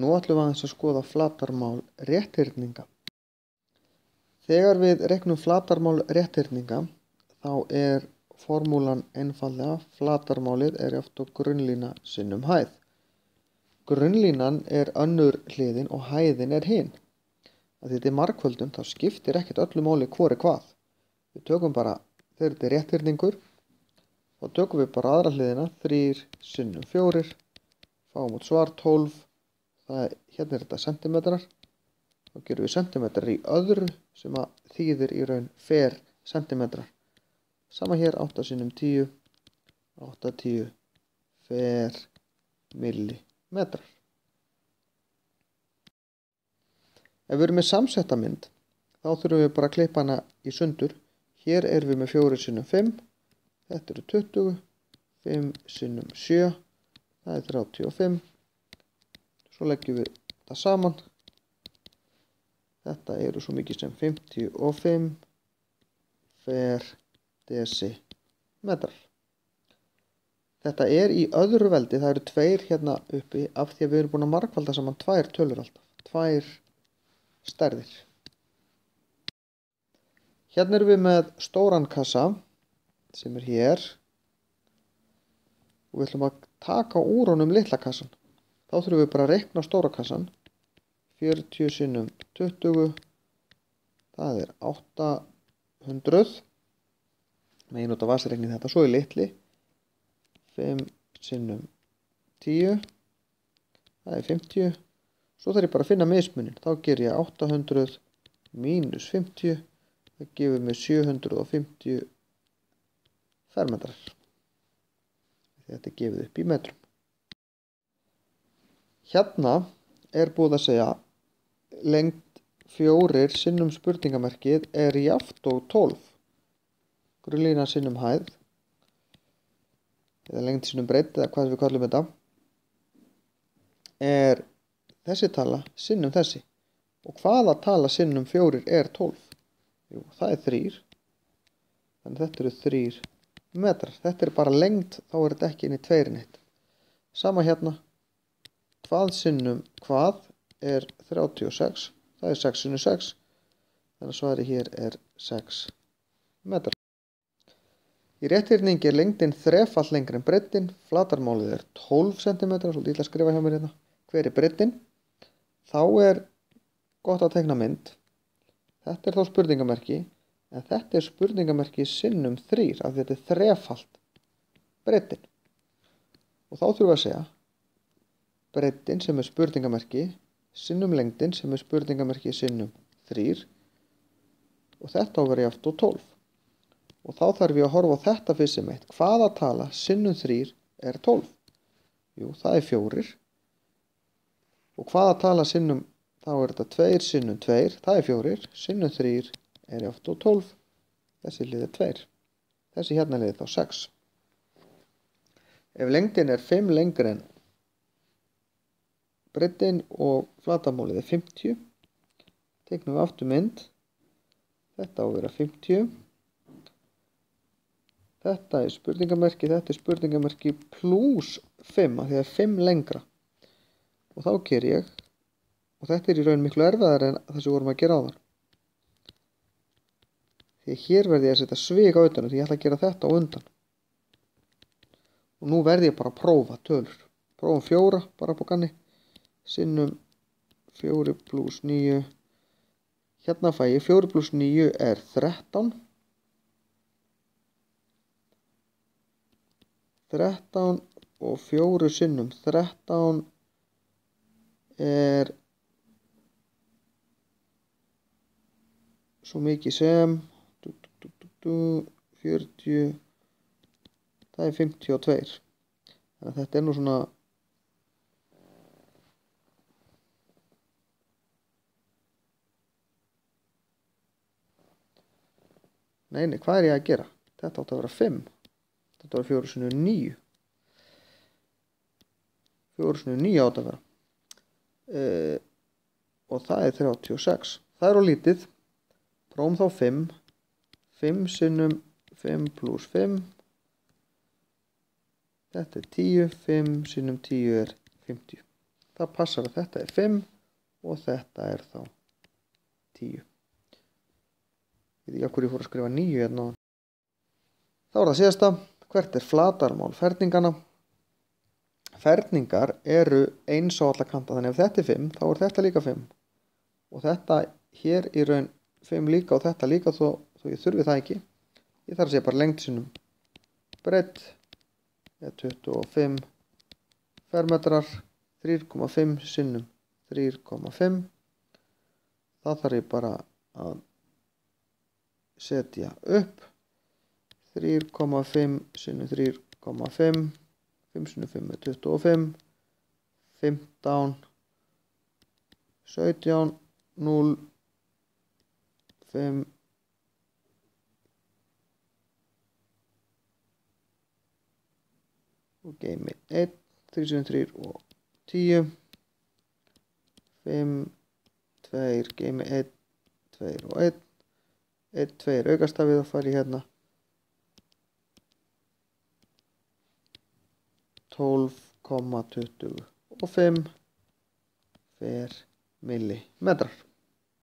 Nú ætlum við aðeins að skoða flatarmál rétthyrninga. Þegar við reiknum flatarmál rétthyrninga þá er formúlan einfaldlega flatarmálið er jafnt og grunnlína sinnum hæð. Grunnlínan er önnur hliðin og hæðin er hin. Að þetta er margföldun þá skiptir ekkert öllu máli hvor er hvað. Við tökum bara, þegar þetta er rétthyrningur, þá tökum við bara aðra hliðina 3 sinnum 4, fáum út svar 12. Hérna er þetta sentimetrar, þá gerum við sentimetrar í öðru sem að þýðir í raun fer sentimetrar. Sama hér 8 sinnum 10, 8, 10 fer millimetrar. Ef við erum með samsetta mynd, þá þurfum við bara að klippa hana í sundur. Hér erum við með 4 sinnum 5, þetta eru 20, 5 sinnum 7, það er 35. Svo leggjum við það saman. Þetta eru svo mikið sem 55 fer desimetrar. Þetta er í öðru veldi, það eru 2 hérna uppi af því að við erum búin að margfalda saman 2 tölur alltaf, 2 stærðir. Hérna erum við með stóran kassa sem er hér og við ætlum að taka úr honum litla kassan. Þá þurfum við bara að reikna stóra kassan. 40 sinnum 20, það er 800. Megin nota vasreikni þetta, svo er litli. 5 sinnum 10, það er 50. Svo þarf ég bara að finna mismunin. Þá ger ég 800 mínus 50, það gefur mig 750 fermetrar. Þetta er gefið upp í metrum. Hérna er búið að segja lengd 4 sinnum spurningamerkið er jafnt og 12. Grunnlína sinnum hæð, eða lengd sinnum breidd, eða hvað við kallum þetta, er þessi tala sinnum þessi. Og hvaða tala sinnum 4 er 12? Jú, það er 3. Þannig þetta eru 3 metrar. Þetta er bara lengd, þá er þetta ekki inn í 2 neitt. Sama hérna. Hvað sinnum hvað er 36, það er 6 sinnum 6, þannig að svarið hér er 6 metrar. Í rétthyrningi er lengdin þrefalt lengri en breiddin, flatarmálið er 12 cm, svolítið illa að skrifa hjá mér hérna. Hver er breiddin? Þá er gott að teikna mynd. Þetta er þá spurningamerki, en þetta er spurningamerki sinnum 3, af þetta er þrefalt breiddin. Og þá þurfum við að segja breiddin sem er spurningamerki sinnum lengdin sem er spurningamerki sinnum 3 og þetta á að vera jafnt og 12. Og þá þarf ég að horfa á þetta fyrst sem eitt. Hvaða tala sinnum 3 er 12? Jú, það er 4. Og hvaða tala sinnum, þá er þetta 2 sinnum 2, það er 4. Sinnum 3 er jafnt og 12. Þessi lið er 2. Þessi hérna lið þá 6. Ef lengdin er 5 lengri en breiddin og flatarmálið er 50. Teiknum við aftur mynd. Þetta á að vera 50. Þetta er spurningamerki pluss 5, af því að 5 lengra. Og þá ger ég, og þetta er í raun miklu erfiðar en það sem vorum að gera áðan. Því hér verði ég að setja svig á utan, því ég ætla að gera þetta á undan. Og nú verði ég bara að prófa tölur. Prófum 4 bara på kanni. Sinnum 4 pluss 9. Hérna fæ ég 4 pluss 9 er 13. 13 og 4 sinnum 13 er svo mikið sem 40, það er 52. Þannig að þetta er nú svona Nei, hvað er ég að gera? Þetta átti að vera 5. Þetta var 4 sinnum 9. 4 sinnum 9 átti að vera. Og það er 36. Það er á lítið. Prófum þá 5. 5 sinnum 5 pluss 5. Þetta er 10. 5 sinnum 10 er 50. það passar að þetta er 5 og þetta er þá 10. Ég veit ekki af hverju ég fór að skrifa 9 hérna. Þá er það síðasta. Hvert er flatarmál ferningana? Ferningar eru eins á alla kanta, þannig ef þetta er 5 þá er þetta líka 5 og þetta hér í raun 5 líka og þetta líka, þó ég þurfi það ekki. Ég þarf að segja bara lengd sinnum breidd er 25 fermetrar, 3,5 sinnum 3,5. Það þarf ég bara að setja upp 3,5 sinnum 3,5, 5 sinnum 5 er 25, 15, 17, 0, 5, og geymi 1, 3 sinnum 3 og 10, 5, 2, geymi 1, 2 og 1, 1, 2 aukastafið og fari hérna 12,25 millimetrar.